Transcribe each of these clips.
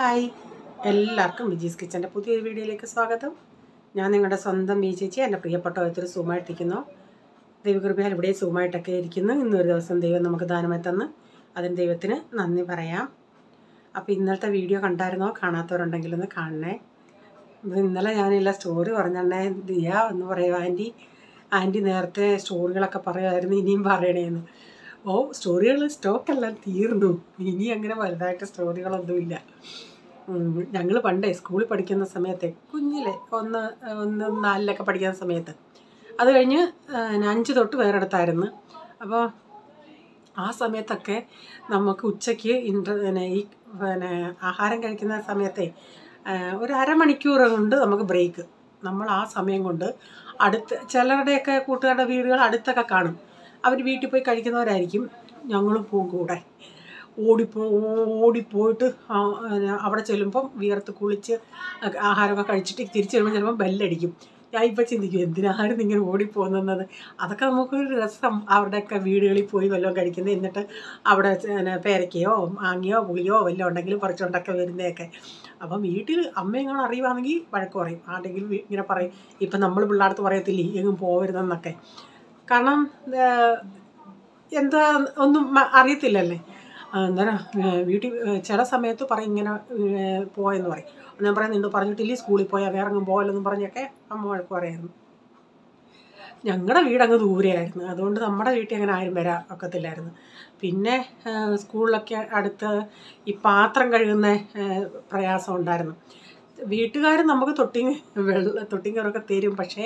Hi, എല്ലാവർക്കും വിജീസ് കിച്ചൻ്റെ പുതിയൊരു വീഡിയോയിലേക്ക് സ്വാഗതം. ഞാൻ നിങ്ങളുടെ സ്വന്തം ബി ചേച്ചി. എൻ്റെ പ്രിയപ്പെട്ട ഓരോരുത്തർ സുഖമായിട്ടിരിക്കുന്നു. ദൈവകൃപയാൽ ഇവിടെ സുഖമായിട്ടൊക്കെ ഇരിക്കുന്നു. ഇന്നൊരു ദിവസം ദൈവം നമുക്ക് ദാനമായി തന്ന് അതിന് ദൈവത്തിന് നന്ദി പറയാം. അപ്പോൾ ഇന്നലത്തെ വീഡിയോ കണ്ടായിരുന്നോ? കാണാത്തവരുണ്ടെങ്കിലൊന്ന് കാണണേ. ഇന്നലെ ഞാനില്ല സ്റ്റോറി പറഞ്ഞേ ദിയ എന്ന് പറയുക. ആൻറ്റി നേരത്തെ സ്റ്റോറികളൊക്കെ പറയുമായിരുന്നു, ഇനിയും പറയണേന്ന്. സ്റ്റോറികൾ സ്റ്റോക്കെല്ലാം തീർന്നു. ഇനി അങ്ങനെ വലുതായിട്ട് സ്റ്റോറികളൊന്നുമില്ല. ഞങ്ങൾ പണ്ടേ സ്കൂളിൽ പഠിക്കുന്ന സമയത്തെ കുഞ്ഞിലെ ഒന്ന് 4-ലൊക്കെ പഠിക്കുന്ന സമയത്ത്, അത് കഴിഞ്ഞ് 5 തൊട്ട് വേറെടുത്തായിരുന്നു. അപ്പോൾ ആ സമയത്തൊക്കെ നമുക്ക് ഉച്ചയ്ക്ക് ആഹാരം കഴിക്കുന്ന സമയത്തെ ഒരു അരമണിക്കൂർ കൊണ്ട് നമുക്ക് ബ്രേക്ക്. നമ്മൾ ആ സമയം കൊണ്ട് ചിലരുടെയൊക്കെ കൂട്ടുകാരുടെ വീടുകൾ അടുത്തൊക്കെ കാണും. അവർ വീട്ടിൽ പോയി കഴിക്കുന്നവരായിരിക്കും. ഞങ്ങളും പോകും കൂടെ. ഓടിപ്പോയിട്ട് അവിടെ ചെല്ലുമ്പം വിയർത്ത് കുളിച്ച് ആഹാരമൊക്കെ കഴിച്ചിട്ട് തിരിച്ചു വരുമ്പോൾ ചിലപ്പോൾ ബെല്ലടിക്കും. ഞാൻ ഇപ്പോൾ ചിന്തിക്കും, എന്തിനായിരുന്നു ഇങ്ങനെ ഓടിപ്പോകുന്നത്. അതൊക്കെ നമുക്കൊരു രസം. അവിടെയൊക്കെ വീടുകളിൽ പോയി വല്ലതും കഴിക്കുന്നത്, എന്നിട്ട് അവിടെ പേരയ്ക്കയോ മാങ്ങയോ പുളിയോ വല്ലതും ഉണ്ടെങ്കിലും പറിച്ചുകൊണ്ടൊക്കെ വരുന്നതൊക്കെ. അപ്പം വീട്ടിൽ അമ്മയെങ്ങാനും അറിയുവാണെങ്കിൽ വഴക്ക് പറയും. ആരെങ്കിലും ഇങ്ങനെ പറയും, ഇപ്പം നമ്മൾ പിള്ളേർക്ക് പറയത്തില്ലേ എങ്ങും പോകരുതെന്നൊക്കെ. കാരണം എന്താ ഒന്നും അറിയത്തില്ലല്ലേ. അന്നേരം വീട്ടിൽ ചില സമയത്ത് പറയും ഇങ്ങനെ പോയെന്ന് പറയും. ഞാൻ പറയാം, നിന്നോട് പറഞ്ഞിട്ടില്ലേ സ്കൂളിൽ പോയാൽ വേറെ എങ്ങും പോകലെന്നും പറഞ്ഞൊക്കെ അമ്മ വഴക്ക് പറയായിരുന്നു. ഞങ്ങളുടെ വീടങ്ങ് ദൂരെയായിരുന്നു, അതുകൊണ്ട് നമ്മുടെ വീട്ടിൽ അങ്ങനെ ആരും വരാൻ ഒക്കത്തില്ലായിരുന്നു. പിന്നെ സ്കൂളിലൊക്കെ അടുത്ത് ഈ പാത്രം കഴുകുന്ന പ്രയാസം ഉണ്ടായിരുന്നു. വീട്ടുകാർ നമുക്ക് തൊട്ടിങ്കറൊക്കെ തരും. പക്ഷേ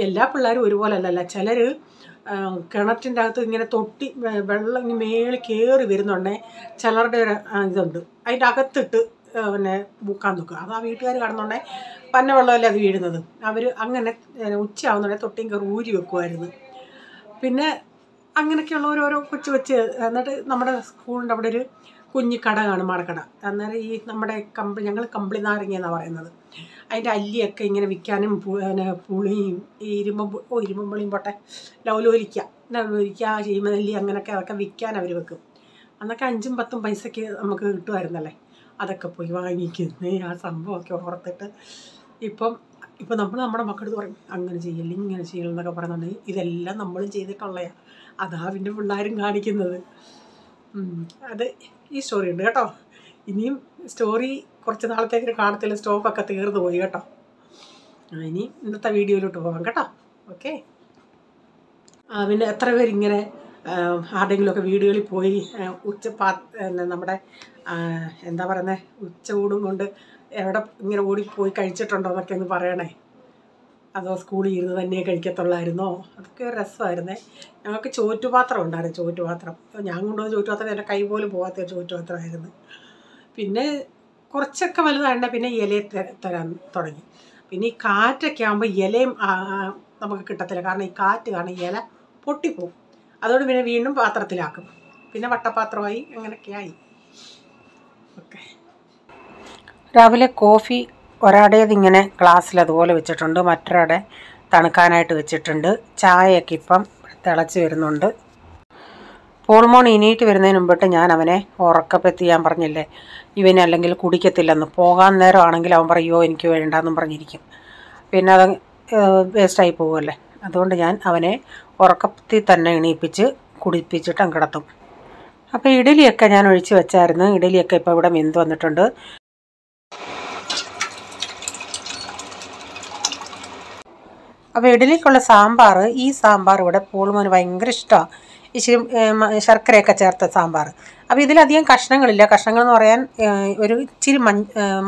എല്ലാ പിള്ളേരും ഒരുപോലെ അല്ലല്ലോ. ചിലർ കിണറ്റിൻ്റെ അകത്ത് ഇങ്ങനെ വെള്ളം മേളിൽ കയറി വരുന്നുണ്ടേ. ചിലരുടെ ഒരു ഇതുണ്ട്, അതിൻ്റെ അകത്തിട്ട് മുക്കാൻ നോക്കുക. അത് ആ വീട്ടുകാർ കാണുന്നുണ്ടേ പന്ന വെള്ളമല്ലേ അത് വീഴുന്നത്. അവർ അങ്ങനെ ഉച്ചയാവുന്നുണ്ടെ തൊട്ടിങ്കർ ഊരി വെക്കുമായിരുന്നു. പിന്നെ അങ്ങനെയൊക്കെയുള്ള ഓരോരോ കൊച്ചു എന്നിട്ട് നമ്മുടെ സ്കൂളിൻ്റെ അവിടെ ഒരു കുഞ്ഞി കട കാണും, മാർക്കട. അന്നേരം ഈ നമ്മുടെ ഞങ്ങൾ കമ്പിളി നാരങ്ങ എന്നാണ് പറയുന്നത്. അതിൻ്റെ അല്ലിയൊക്കെ ഇങ്ങനെ വിൽക്കാനും പുളിയും ഈ ഇരുമ്പുളിയും പോട്ടെ ലൗലോലിക്ക ചീമനെല്ലി അങ്ങനെയൊക്കെ അതൊക്കെ വിൽക്കാൻ അവർ വെക്കും. അന്നൊക്കെ 5-10 പൈസയ്ക്ക് നമുക്ക് കിട്ടുമായിരുന്നല്ലേ. അതൊക്കെ പോയി വാങ്ങിക്കുന്നേ ആ സംഭവമൊക്കെ ഓർത്തിട്ട് ഇപ്പം നമ്മൾ നമ്മുടെ മക്കളോട് പറയും, അങ്ങനെ ചെയ്യല്ലേ ഇങ്ങനെ ചെയ്യണം എന്നൊക്കെ പറയുന്നുണ്ടെങ്കിൽ ഇതെല്ലാം നമ്മളും ചെയ്തിട്ടുള്ളതാണ്. അതാ പിന്നെ പിള്ളേരും കാണിക്കുന്നത്. അത് ഈ സ്റ്റോറി ഉണ്ട് കേട്ടോ. ഇനിയും സ്റ്റോറി കുറച്ച് നാളത്തേക്ക് കാണത്തില്ല, സ്റ്റോക്കൊക്കെ തീർന്നു പോയി കേട്ടോ. ഇനി ഇന്നത്തെ വീഡിയോയിലോട്ട് പോകാം കേട്ടോ. ഓക്കെ. പിന്നെ എത്ര പേരിങ്ങനെ ആരുടെയെങ്കിലുമൊക്കെ വീടുകളിൽ പോയി നമ്മുടെ എന്താ പറയുന്നത് ഉച്ചയൂടും കൊണ്ട് എവിടെ ഇങ്ങനെ ഓടിപ്പോയി കഴിച്ചിട്ടുണ്ടോ എന്നൊക്കെ ഒന്ന് പറയണേ. അതോ സ്കൂളിൽ ഇരുന്ന് തന്നെ കഴിക്കത്തുള്ളായിരുന്നോ? അതൊക്കെ ഒരു രസമായിരുന്നേ. ഞങ്ങൾക്ക് ചോറ്റുപാത്രം ഉണ്ടായിരുന്നു. ചോറ്റുപാത്രം ഞാൻ കൊണ്ടുപോകുന്ന ചോറ്റുപാത്രം എൻ്റെ കൈ പോലും പോകാത്ത ചോറ്റുപാത്രമായിരുന്നു. പിന്നെ കുറച്ചൊക്കെ വലുതായണ്ട പിന്നെ ഇലയെ തരാൻ തുടങ്ങി. പിന്നെ ഈ കാറ്റൊക്കെ ആകുമ്പോൾ ഇലയും നമുക്ക് കിട്ടത്തില്ല. കാരണം ഈ കാറ്റ് കാരണം ഇല പൊട്ടിപ്പോവും. അതുകൊണ്ട് പിന്നെ വീണ്ടും പാത്രത്തിലാക്കും. പിന്നെ വട്ടപാത്രമായി അങ്ങനെയൊക്കെയായി. ഓക്കെ. രാവിലെ കോഫി ഒരാടേത് ഇങ്ങനെ ഗ്ലാസ്സിൽ അതുപോലെ വെച്ചിട്ടുണ്ട്, മറ്റൊരാടെ തണുക്കാനായിട്ട് വെച്ചിട്ടുണ്ട്. ചായയൊക്കെ ഇപ്പം തിളച്ച് വരുന്നുണ്ട്. പോൾമോൺ ഇനീറ്റ് വരുന്നതിന് മുമ്പിട്ട് ഞാൻ അവനെ ഉറക്കപ്പെത്തി. ഞാൻ പറഞ്ഞില്ലേ ഇവന് അല്ലെങ്കിൽ കുടിക്കത്തില്ലെന്ന്. പോകാൻ നേരം ആണെങ്കിൽ അവൻ പറയുമോ എനിക്ക് വേണ്ടാന്നും പറഞ്ഞിരിക്കും. പിന്നെ അത് വേസ്റ്റായി പോകുമല്ലേ. അതുകൊണ്ട് ഞാൻ അവനെ ഉറക്കത്തിൽ തന്നെ എണീപ്പിച്ച് കുടിപ്പിച്ചിട്ട് കിടത്തും. അപ്പോൾ ഇഡലിയൊക്കെ ഞാൻ ഒഴിച്ച് വെച്ചായിരുന്നു. ഇഡലിയൊക്കെ ഇപ്പോൾ ഇവിടെ വെന്ത് വന്നിട്ടുണ്ട്. അപ്പോൾ ഇഡലിക്കുള്ള സാമ്പാർ, ഈ സാമ്പാർ ഇവിടെ പോൾമോന് ഭയങ്കര ഇഷ്ടമാണ്. ഇച്ചിരി ശർക്കരയൊക്കെ ചേർത്ത സാമ്പാർ. അപ്പോൾ ഇതിലധികം കഷ്ണങ്ങളില്ല. കഷ്ണങ്ങൾ എന്ന് പറയാൻ ഒരു ഇച്ചിരി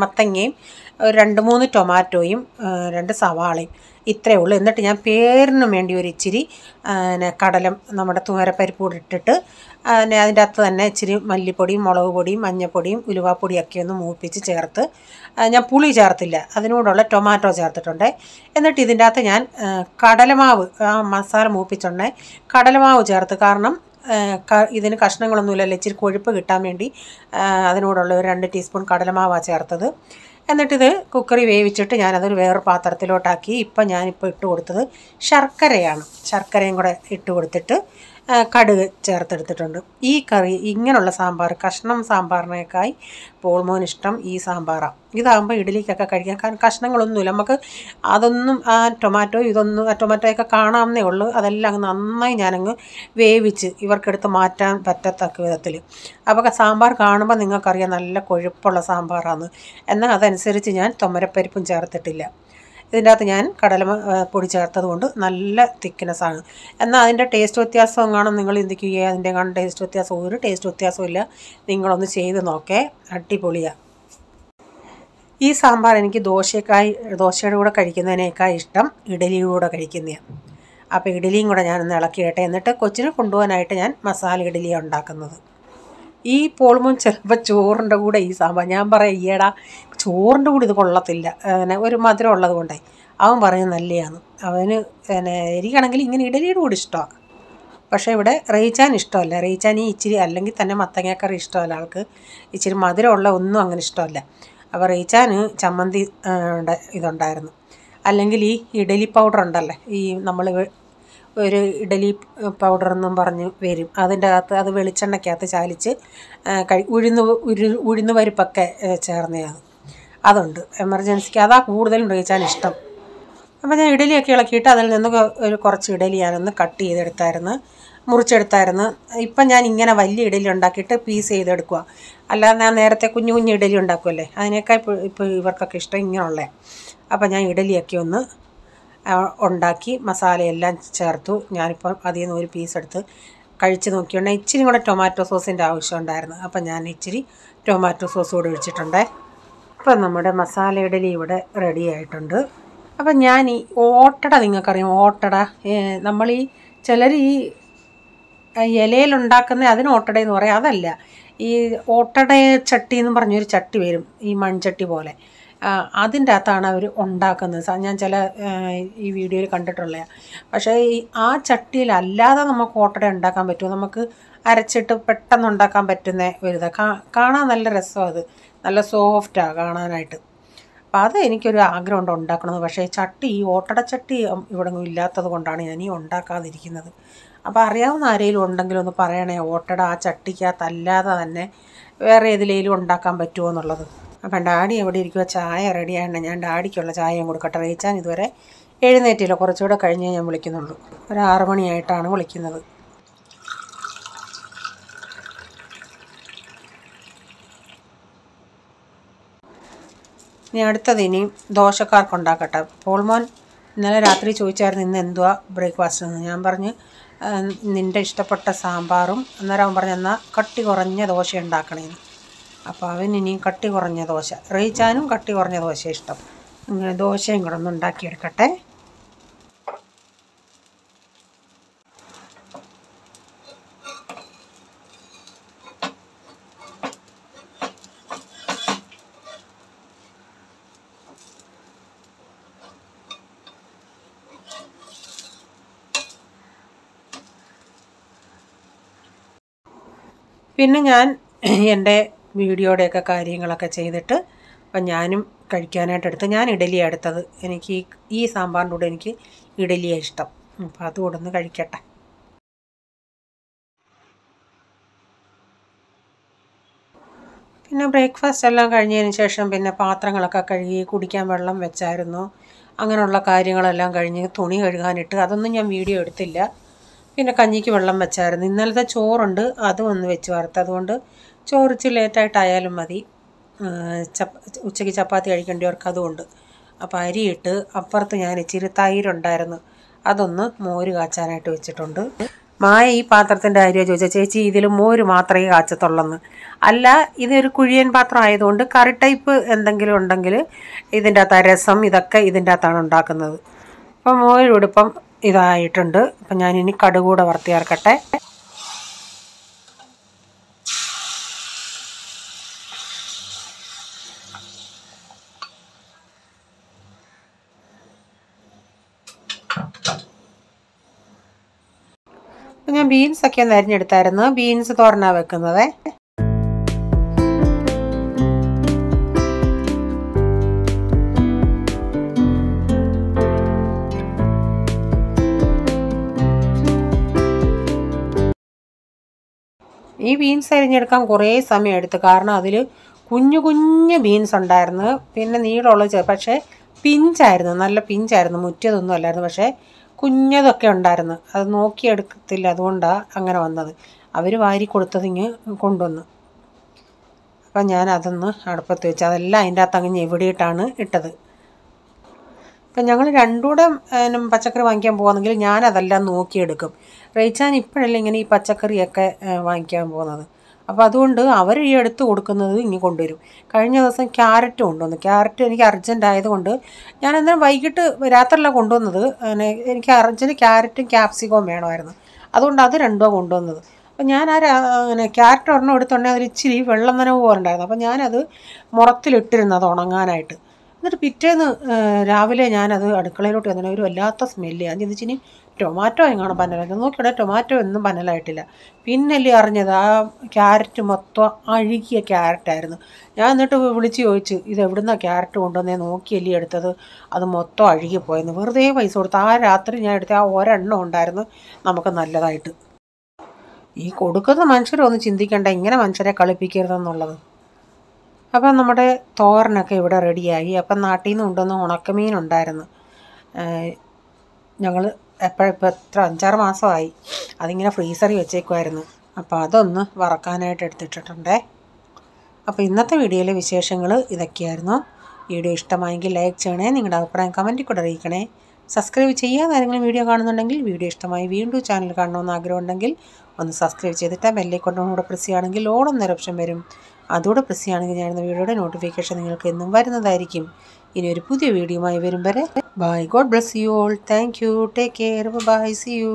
മത്തങ്ങയും 2-3 ടൊമാറ്റോയും 2 സവാളയും ഇത്രയേ ഉള്ളൂ. എന്നിട്ട് ഞാൻ പേരിന് വേണ്ടി ഒരു ഇച്ചിരി കടലം നമ്മുടെ തുവരപ്പരിപ്പ് കൂടി ഇട്ടിട്ട് അതിൻ്റെ അകത്ത് തന്നെ ഇച്ചിരി മല്ലിപ്പൊടിയും മുളക് പൊടിയും മഞ്ഞൾപ്പൊടിയും ഉലുവാപ്പൊടിയൊക്കെ ഒന്ന് മൂപ്പിച്ച് ചേർത്ത്, ഞാൻ പുളി ചേർത്തില്ല, അതിനോടുള്ള ടൊമാറ്റോ ചേർത്തിട്ടുണ്ട്. എന്നിട്ട് ഇതിൻ്റെ അകത്ത് ഞാൻ കടലമാവ്, മസാല മൂപ്പിച്ചുണ്ടേ കടലമാവ് ചേർത്ത്. കാരണം ഇതിന് കഷ്ണങ്ങളൊന്നുമില്ലല്ലോ, ഇച്ചിരി കൊഴുപ്പ് കിട്ടാൻ വേണ്ടി അതിനോടുള്ള ഒരു 2 ടീസ്പൂൺ കടലമാവാണ് ചേർത്തത്. എന്നിട്ടിത് കുക്കറി വേവിച്ചിട്ട് ഞാനതൊരു വേറെ പാത്രത്തിലോട്ടാക്കി. ഞാനിപ്പോൾ ഇട്ട് കൊടുത്തത് ശർക്കരയാണ്. ശർക്കരയും കൂടെ ഇട്ട് കൊടുത്തിട്ട് കടുക് ചേർത്തെടുത്തിട്ടുണ്ട്. ഈ കറി ഇങ്ങനെയുള്ള സാമ്പാർ കഷ്ണം സാമ്പാറിനേക്കായി പോൾമോൻ ഇഷ്ടം ഈ സാമ്പാറാണ്. ഇതാകുമ്പോൾ ഇഡ്ഡലിക്കൊക്കെ കഴിക്കാൻ, കാരണം കഷ്ണങ്ങളൊന്നുമില്ല, നമുക്ക് അതൊന്നും ആ ടൊമാറ്റോയൊക്കെ കാണാമെന്നേ ഉള്ളൂ. അതെല്ലാം അങ്ങ് നന്നായി ഞാനങ്ങ് വേവിച്ച് ഇവർക്കെടുത്ത് മാറ്റാൻ പറ്റത്തക്ക വിധത്തിൽ. അപ്പോൾ സാമ്പാർ കാണുമ്പോൾ നിങ്ങൾക്കറിയാം നല്ല കൊഴുപ്പുള്ള സാമ്പാറാണ്. എന്നാൽ അതനുസരിച്ച് ഞാൻ തുമരപ്പരിപ്പും ചേർത്തിട്ടില്ല. ഇതിൻ്റെ അകത്ത് ഞാൻ പൊടി ചേർത്തത് കൊണ്ട് നല്ല തിക്നെസ്സാണ്. എന്നാൽ അതിൻ്റെ ടേസ്റ്റ് വ്യത്യാസം കാണും. നിങ്ങൾ ചിന്തിക്കുകയോ അതിൻ്റെ കാണും ടേസ്റ്റ് വ്യത്യാസം, ഒരു ടേസ്റ്റ് വ്യത്യാസമില്ല. നിങ്ങളൊന്ന് ചെയ്ത് നോക്കേ, അടിപൊളിയാണ്. ഈ സാമ്പാർ എനിക്ക് ദോശയുടെ കൂടെ കഴിക്കുന്നതിനേക്കാൾ ഇഷ്ടം ഇഡലിയുടെ കൂടെ കഴിക്കുന്നതാണ്. അപ്പോൾ ഇഡലിയും കൂടെ ഞാനൊന്ന് ഇളക്കിയിട്ടെ. എന്നിട്ട് കൊച്ചിന് കൊണ്ടുപോകാനായിട്ട് ഞാൻ മസാല ഇഡലിയാണ് ഉണ്ടാക്കുന്നത്. ഈ പോൾമോൻ ചിലപ്പോൾ ചോറിൻ്റെ കൂടെ ഈ സാമ്പാർ, ഞാൻ പറയാം ഈയടാ ചോറിൻ്റെ കൂടെ ഇത് കൊള്ളത്തില്ല, ഒരു മധുരം ഉള്ളത് കൊണ്ടേ അവൻ പറയും നല്ലതാണ്. അവന് എനിക്കാണെങ്കിൽ ഇങ്ങനെ ഇഡലിയുടെ കൂടെ ഇഷ്ടമാണ്. പക്ഷേ ഇവിടെ റീച്ചാൻ ഇഷ്ടമല്ല. റീച്ചാൻ ഈ ഇച്ചിരി, അല്ലെങ്കിൽ തന്നെ മത്തങ്ങക്കറി ഇഷ്ടമല്ല ആൾക്ക്. ഇച്ചിരി മധുരമുള്ള ഒന്നും അങ്ങനെ ഇഷ്ടമല്ല. അപ്പോൾ റീച്ചാന് ചമ്മന്തി ഇതുണ്ടായിരുന്നു. അല്ലെങ്കിൽ ഈ ഇഡലി പൗഡർ ഉണ്ടല്ലേ, ഈ നമ്മൾ ഒരു ഇഡലി പൗഡർ എന്നും പറഞ്ഞ് വരും, അതിൻ്റെ അകത്ത് അത് വെളിച്ചെണ്ണയ്ക്കകത്ത് ചാലിച്ച് ഉഴുന്ന് പരിപ്പൊക്കെ ചേർന്നതാണ്. അതുണ്ട് എമർജൻസിക്ക്, അതാ കൂടുതലും റീച്ചാൻ ഇഷ്ടം. അപ്പോൾ ഞാൻ ഇഡലിയൊക്കെ ഇളക്കിയിട്ട് അതിൽ നിന്ന് കുറച്ച് ഇഡലി ഞാനൊന്ന് കട്ട് ചെയ്തെടുത്തായിരുന്നു, മുറിച്ചെടുത്തായിരുന്നു. ഇപ്പം ഞാൻ ഇങ്ങനെ വലിയ ഇഡലി ഉണ്ടാക്കിയിട്ട് പീസ് ചെയ്തെടുക്കുക. അല്ലാതെ ഞാൻ നേരത്തെ കുഞ്ഞു കുഞ്ഞു ഇഡലി ഉണ്ടാക്കുമല്ലേ, അതിനേക്കാൾ ഇപ്പോൾ ഇവർക്കൊക്കെ ഇഷ്ടം ഇങ്ങനെയുള്ളത്. അപ്പോൾ ഞാൻ ഇഡലിയൊക്കെ ഒന്ന് ഉണ്ടാക്കി മസാലയെല്ലാം ചേർത്തു. ഞാനിപ്പം അതിൽ നിന്ന് ഒരു പീസ് എടുത്ത് കഴിച്ച് നോക്കിയുണ്ടെങ്കിൽ ഇച്ചിരി കൂടെ ടൊമാറ്റോ സോസിൻ്റെ ആവശ്യം ഉണ്ടായിരുന്നു. അപ്പം ഞാൻ ഇച്ചിരി ടൊമാറ്റോ സോസ് കൂടെ ഒഴിച്ചിട്ടുണ്ട്. അപ്പം നമ്മുടെ മസാല ഇഡലി ഇവിടെ റെഡി ആയിട്ടുണ്ട്. അപ്പം ഞാൻ ഈ ഓട്ടട, നിങ്ങൾക്കറിയാം ഓട്ടട, നമ്മൾ ഈ ചിലർ ഈ ഇലയിലുണ്ടാക്കുന്ന അതിന് ഓട്ടടയെന്ന് പറയും. അതല്ല, ഈ ഓട്ടട ചട്ടി എന്ന് പറഞ്ഞൊരു ചട്ടി വരും, ഈ മൺചട്ടി പോലെ. അതിൻ്റെ അകത്താണ് അവർ ഉണ്ടാക്കുന്നത്. ഞാൻ ചില ഈ വീഡിയോയിൽ കണ്ടിട്ടുള്ളതാണ്. പക്ഷേ ആ ചട്ടിയിലല്ലാതെ നമുക്ക് ഓട്ടട ഉണ്ടാക്കാൻ പറ്റുമോ? നമുക്ക് അരച്ചിട്ട് പെട്ടെന്ന് ഉണ്ടാക്കാൻ പറ്റുന്ന ഒരിത്. കാണാൻ നല്ല രസമാണ്, അത് നല്ല സോഫ്റ്റാണ് കാണാനായിട്ട്. അപ്പോൾ അത് എനിക്കൊരു ആഗ്രഹമുണ്ട് ഉണ്ടാക്കണമെന്ന്. പക്ഷേ ഈ ഓട്ടട ചട്ടി ഇവിടെ ഇല്ലാത്തത് കൊണ്ടാണ് ഞാൻ ഈ ഉണ്ടാക്കാതിരിക്കുന്നത്. അപ്പോൾ അറിയാവുന്ന ആരെങ്കിലും ഉണ്ടെങ്കിലും ഒന്ന് പറയണേ, ഓട്ടട ആ ചട്ടിക്കകത്തല്ലാതെ തന്നെ വേറെ ഏതിലേലും ഉണ്ടാക്കാൻ പറ്റുമോ എന്നുള്ളത്. അപ്പം ഡാഡി എവിടെ ഇരിക്കുക? ചായ റെഡിയാണ്. ഞാൻ ഡാഡിക്കുള്ള ചായയും കൊടുക്കട്ടെ. റീച്ചാൻ ഇതുവരെ എഴുന്നേറ്റില്ല, കുറച്ചുകൂടെ കഴിഞ്ഞേ ഞാൻ വിളിക്കുന്നുള്ളൂ. ഒരു 6 മണിയായിട്ടാണ് വിളിക്കുന്നത്. ഇനി അടുത്തത് ഇനിയും ദോശക്കാർക്ക് ഉണ്ടാക്കട്ടെ. പോൾമോൻ ഇന്നലെ രാത്രി ചോദിച്ചായിരുന്നു ഇന്ന് എന്തുവാ ബ്രേക്ക്ഫാസ്റ്റ് എന്ന്. ഞാൻ പറഞ്ഞ് നിൻ്റെ ഇഷ്ടപ്പെട്ട സാമ്പാറും. അന്നേരം അവൻ പറഞ്ഞു എന്നാൽ കട്ടി കുറഞ്ഞ ദോശ ഉണ്ടാക്കണേന്ന്. അപ്പോൾ അവൻ ഇനിയും കട്ടി കുറഞ്ഞ ദോശ, റീച്ചാനും കട്ടി കുറഞ്ഞ ദോശ ഇഷ്ടം. ഇങ്ങനെ ദോശയും കൂടെ ഒന്ന് ഉണ്ടാക്കിയെടുക്കട്ടെ. പിന്നെ ഞാൻ എൻ്റെ വീഡിയോയുടെയൊക്കെ കാര്യങ്ങളൊക്കെ ചെയ്തിട്ട് അപ്പം ഞാനും കഴിക്കാനായിട്ട് എടുത്ത് ഞാൻ ഇഡലിയാണ് എടുത്തത്. എനിക്ക് ഈ സാമ്പാറിൻ്റെ കൂടെ എനിക്ക് ഇഡലിയാണ് ഇഷ്ടം. അപ്പോൾ അതുകൂടെ ഒന്ന് കഴിക്കട്ടെ. പിന്നെ ബ്രേക്ക്ഫാസ്റ്റ് എല്ലാം കഴിഞ്ഞതിന് ശേഷം പിന്നെ പാത്രങ്ങളൊക്കെ കഴുകി കുടിക്കാൻ വെള്ളം വെച്ചായിരുന്നു. അങ്ങനെയുള്ള കാര്യങ്ങളെല്ലാം കഴിഞ്ഞ് തുണി കഴുകാനിട്ട് അതൊന്നും ഞാൻ വീഡിയോ എടുത്തില്ല. പിന്നെ കഞ്ഞിക്ക് വെള്ളം വെച്ചായിരുന്നു. ഇന്നലത്തെ ചോറുണ്ട്, അതും ഒന്ന് വെച്ച് വറുത്തതുകൊണ്ട് ചോറിച്ച് ലേറ്റായിട്ടായാലും മതി. ഉച്ചയ്ക്ക് ചപ്പാത്തി കഴിക്കേണ്ടവർക്ക് അതുകൊണ്ട്. അപ്പോൾ അരിയിട്ട് അപ്പുറത്ത് ഞാൻ ഇച്ചിരി തൈരുണ്ടായിരുന്നു, അതൊന്ന് മോര് കാച്ചാനായിട്ട് വെച്ചിട്ടുണ്ട്. മായ ഈ പാത്രത്തിൻ്റെ കാര്യം ചോദിച്ചാൽ ചേച്ചി ഇതിൽ മോര് മാത്രമേ കാച്ചത്തുള്ളെന്ന്. അല്ല, ഇതൊരു കുഴിയൻ പാത്രം ആയതുകൊണ്ട് കറി ടൈപ്പ് എന്തെങ്കിലും ഉണ്ടെങ്കിൽ ഇതിൻ്റെ അകത്ത് രസം ഇതൊക്കെ ഇതിൻ്റെ അകത്താണ് ഉണ്ടാക്കുന്നത്. അപ്പം മോരുടുപ്പം ഇതായിട്ടുണ്ട്. അപ്പം ഞാനിനി കടുക് കൂടെ വറുത്ത് ചേർക്കട്ടെ. ഞാൻ ബീൻസൊക്കെ ഒന്ന് അരിഞ്ഞെടുത്തായിരുന്നു. ബീൻസ് തോരനാണ് വെക്കുന്നത്. ഈ ബീൻസ് അരിഞ്ഞെടുക്കാൻ കുറേ സമയം എടുത്തു. കാരണം അതിൽ കുഞ്ഞു കുഞ്ഞു ബീൻസ് ഉണ്ടായിരുന്നു, പിന്നെ നീളമുള്ള പക്ഷേ പിഞ്ചായിരുന്നു, നല്ല പിഞ്ചായിരുന്നു, മുറ്റിയതൊന്നും അല്ലായിരുന്നു. പക്ഷേ കുഞ്ഞതൊക്കെ ഉണ്ടായിരുന്നു, അത് നോക്കിയെടുക്കത്തില്ല, അതുകൊണ്ടാണ് അങ്ങനെ വന്നത്. അവർ വാരി കൊടുത്തതിങ്ങ് കൊണ്ടുവന്നു. അപ്പം ഞാൻ അതൊന്ന് അടുപ്പത്ത് വെച്ച് അതെല്ലാം അതിൻ്റെ അകത്ത് അങ്ങ് ഞെവിടിയിട്ടാണ് ഇട്ടത്. അപ്പം ഞങ്ങൾ രണ്ടുകൂടെ പച്ചക്കറി വാങ്ങിക്കാൻ പോകുന്നെങ്കിൽ ഞാനതെല്ലാം നോക്കിയെടുക്കും. റേച്ചാൻ ഇപ്പോഴല്ലേ ഇങ്ങനെ ഈ പച്ചക്കറിയൊക്കെ വാങ്ങിക്കാൻ പോകുന്നത്. അപ്പോൾ അതുകൊണ്ട് അവർ ഈ എടുത്ത് കൊടുക്കുന്നത് ഇനി കൊണ്ടുവരും. കഴിഞ്ഞ ദിവസം ക്യാരറ്റ് കൊണ്ടുവന്നു. ക്യാരറ്റ് എനിക്ക് അർജൻറ്റ് ആയതുകൊണ്ട് ഞാൻ അന്നേരം വൈകിട്ട് രാത്രിയിലാണ് കൊണ്ടുവന്നത്. എനിക്ക് അർജൻറ്റ് ക്യാരറ്റും ക്യാപ്സിക്കവും വേണമായിരുന്നു, അതുകൊണ്ട് അത് രണ്ടുമാണ് കൊണ്ടുവന്നത്. അപ്പം ഞാൻ ക്യാരറ്റ് ഒരെണ്ണം എടുത്തുണ്ടെങ്കിൽ അതിൽ ഇച്ചിരി വെള്ളം നനവ് പോലുണ്ടായിരുന്നു. അപ്പം ഞാനത് മുറത്തിലിട്ടിരുന്നു അത് ഉണങ്ങാനായിട്ട്. എന്നിട്ട് പിറ്റേന്ന് രാവിലെ ഞാനത് അടുക്കളയിലോട്ട് വന്നിട്ട് ഒരു വല്ലാത്ത സ്മെല്ല്. ഞാൻ ചിന്തിച്ചിനി ടൊമാറ്റോ എങ്ങാണ് പന്നലായിട്ട് നോക്കിയുടെ ടൊമാറ്റോ ഒന്നും പന്നലായിട്ടില്ല. പിന്നല്ലേ അറിഞ്ഞത് ആ ക്യാരറ്റ് മൊത്തം അഴുകിയ ക്യാരറ്റായിരുന്നു. ഞാൻ എന്നിട്ട് വിളിച്ച് ചോദിച്ചു, ഇത് എവിടുന്നാണ് ക്യാരറ്റ് കൊണ്ടുവന്നേ, നോക്കിയല്ലേ എടുത്തത്, അത് മൊത്തം അഴുകിപ്പോയെന്ന്. വെറുതെ പൈസ കൊടുത്ത് ആ രാത്രി ഞാൻ എടുത്ത ആ ഒരെണ്ണം ഉണ്ടായിരുന്നു നമുക്ക് നല്ലതായിട്ട്. ഈ കൊടുക്കുന്ന മനുഷ്യരൊന്നും ചിന്തിക്കേണ്ട ഇങ്ങനെ മനുഷ്യരെ കളിപ്പിക്കരുതെന്നുള്ളത്. അപ്പം നമ്മുടെ തോരനൊക്കെ ഇവിടെ റെഡിയായി. അപ്പം നാട്ടിൽ നിന്ന് കൊണ്ടുവന്ന ഉണക്കമീനുണ്ടായിരുന്നു. ഞങ്ങൾ ഇപ്പോൾ എത്ര 5-6 മാസമായി അതിങ്ങനെ ഫ്രീസറിൽ വെച്ചേക്കുമായിരുന്നു. അപ്പോൾ അതൊന്ന് വറക്കാനായിട്ട് എടുത്തിട്ടുണ്ടേ. അപ്പോൾ ഇന്നത്തെ വീഡിയോയിലെ വിശേഷങ്ങൾ ഇതൊക്കെയായിരുന്നു. വീഡിയോ ഇഷ്ടമായെങ്കിൽ ലൈക്ക് ചെയ്യണേ, നിങ്ങളുടെ അഭിപ്രായം കമൻറ്റിൽ കൂടെ അറിയിക്കണേ. സബ്സ്ക്രൈബ് ചെയ്യാതെ ആരെങ്കിലും വീഡിയോ കാണുന്നുണ്ടെങ്കിൽ വീഡിയോ ഇഷ്ടമായി വീണ്ടും ചാനൽ കാണണമെന്ന് ആഗ്രഹമുണ്ടെങ്കിൽ ഒന്ന് സബ്സ്ക്രൈബ് ചെയ്തിട്ട് ബെല്ലൈക്കോണിലൂടെ പ്രസ് ചെയ്യുകയാണെങ്കിൽ ഓൾ എന്നൊരു ഓപ്ഷൻ വരും. അതുകൂടെ പ്രസ് ചെയ്യുകയാണെങ്കിൽ ഞാനിന്ന് വീഡിയോയുടെ നോട്ടിഫിക്കേഷൻ നിങ്ങൾക്ക് എന്നും വരുന്നതായിരിക്കും. ഇനി ഒരു പുതിയ വീഡിയോയുമായി വരും വരെ bye. God bless you all. Thank you. Take care. Bye. See U.